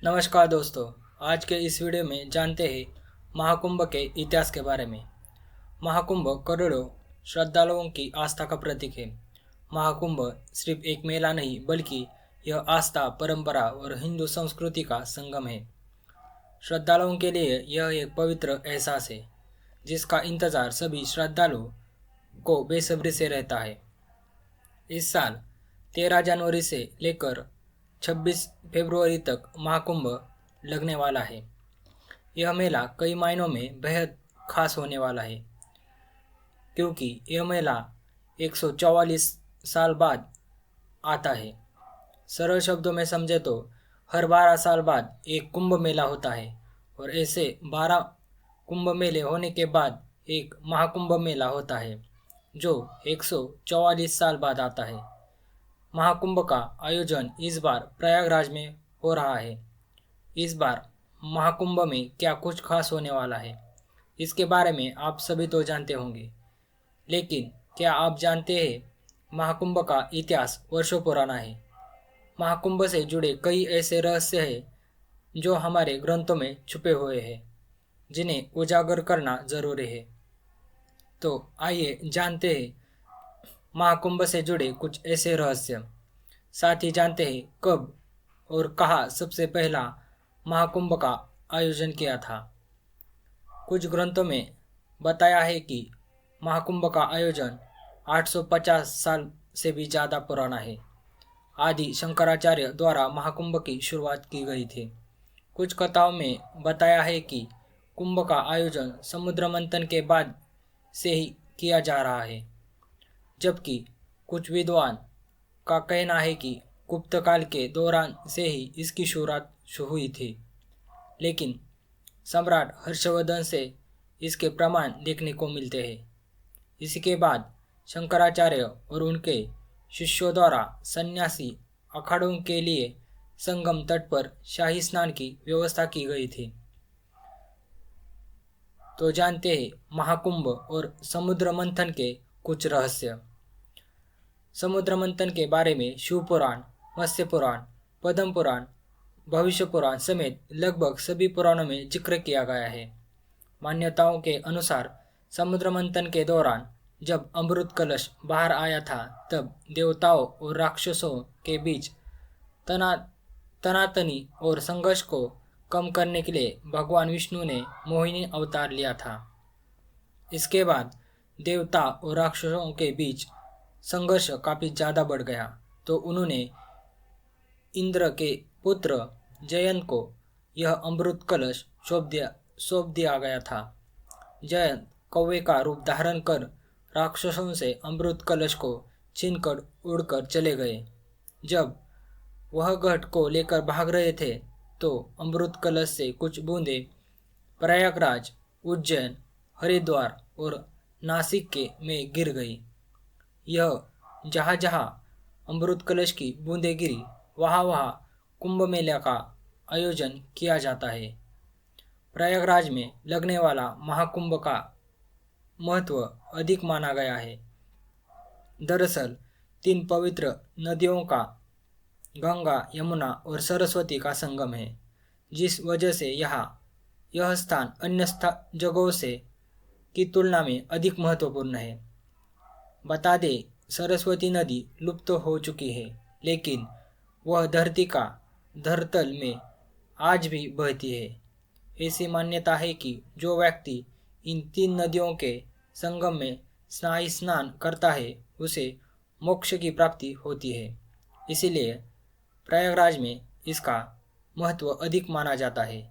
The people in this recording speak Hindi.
नमस्कार दोस्तों। आज के इस वीडियो में जानते हैं महाकुंभ के इतिहास के बारे में। महाकुंभ करोड़ों श्रद्धालुओं की आस्था का प्रतीक है। महाकुंभ सिर्फ एक मेला नहीं बल्कि यह आस्था, परंपरा और हिंदू संस्कृति का संगम है। श्रद्धालुओं के लिए यह एक पवित्र एहसास है जिसका इंतजार सभी श्रद्धालुओं को बेसब्री से रहता है। इस साल 13 जनवरी से लेकर 26 फरवरी तक महाकुंभ लगने वाला है। यह मेला कई मायनों में बेहद खास होने वाला है क्योंकि यह मेला 144 साल बाद आता है। सरल शब्दों में समझे तो हर 12 साल बाद एक कुंभ मेला होता है और ऐसे 12 कुंभ मेले होने के बाद एक महाकुंभ मेला होता है जो 144 साल बाद आता है। महाकुंभ का आयोजन इस बार प्रयागराज में हो रहा है। इस बार महाकुंभ में क्या कुछ खास होने वाला है, इसके बारे में आप सभी तो जानते होंगे, लेकिन क्या आप जानते हैं महाकुंभ का इतिहास वर्षों पुराना है। महाकुंभ से जुड़े कई ऐसे रहस्य हैं जो हमारे ग्रंथों में छुपे हुए हैं, जिन्हें उजागर करना जरूरी है। तो आइए जानते हैं महाकुंभ से जुड़े कुछ ऐसे रहस्य। साथ ही जानते हैं कब और कहाँ सबसे पहला महाकुंभ का आयोजन किया था। कुछ ग्रंथों में बताया है कि महाकुंभ का आयोजन 850 साल से भी ज़्यादा पुराना है। आदि शंकराचार्य द्वारा महाकुंभ की शुरुआत की गई थी। कुछ कथाओं में बताया है कि कुंभ का आयोजन समुद्र मंथन के बाद से ही किया जा रहा है, जबकि कुछ विद्वान का कहना है कि गुप्त काल के दौरान से ही इसकी शुरुआत हुई थी, लेकिन सम्राट हर्षवर्धन से इसके प्रमाण देखने को मिलते हैं। इसके बाद शंकराचार्य और उनके शिष्यों द्वारा सन्यासी अखाड़ों के लिए संगम तट पर शाही स्नान की व्यवस्था की गई थी। तो जानते हैं महाकुंभ और समुद्र मंथन के कुछ रहस्य। समुद्र मंथन के बारे में शिव पुराण, मत्स्य पुराण, पद्म पुराण, भविष्य पुराण समेत लगभग सभी पुराणों में जिक्र किया गया है। मान्यताओं के अनुसार समुद्र मंथन के दौरान जब अमृत कलश बाहर आया था, तब देवताओं और राक्षसों के बीच तनातनी और संघर्ष को कम करने के लिए भगवान विष्णु ने मोहिनी अवतार लिया था। इसके बाद देवता और राक्षसों के बीच संघर्ष काफ़ी ज़्यादा बढ़ गया, तो उन्होंने इंद्र के पुत्र जयंत को यह अमृत कलश सौंप दिया गया था। जयंत कौवे का रूप धारण कर राक्षसों से अमृत कलश को छीनकर उड़कर चले गए। जब वह घट को लेकर भाग रहे थे तो अमृत कलश से कुछ बूंदें प्रयागराज, उज्जैन, हरिद्वार और नासिक के में गिर गई। यह जहाँ जहाँ अमृत कलश की बूंदें गिरी, वहाँ वहाँ कुंभ मेले का आयोजन किया जाता है। प्रयागराज में लगने वाला महाकुंभ का महत्व अधिक माना गया है। दरअसल 3 पवित्र नदियों का, गंगा, यमुना और सरस्वती का संगम है, जिस वजह से यह स्थान अन्य जगहों से की तुलना में अधिक महत्वपूर्ण है। बता दें, सरस्वती नदी लुप्त हो चुकी है, लेकिन वह धरती का धरातल में आज भी बहती है। ऐसी मान्यता है कि जो व्यक्ति इन 3 नदियों के संगम में स्नान करता है उसे मोक्ष की प्राप्ति होती है। इसीलिए प्रयागराज में इसका महत्व अधिक माना जाता है।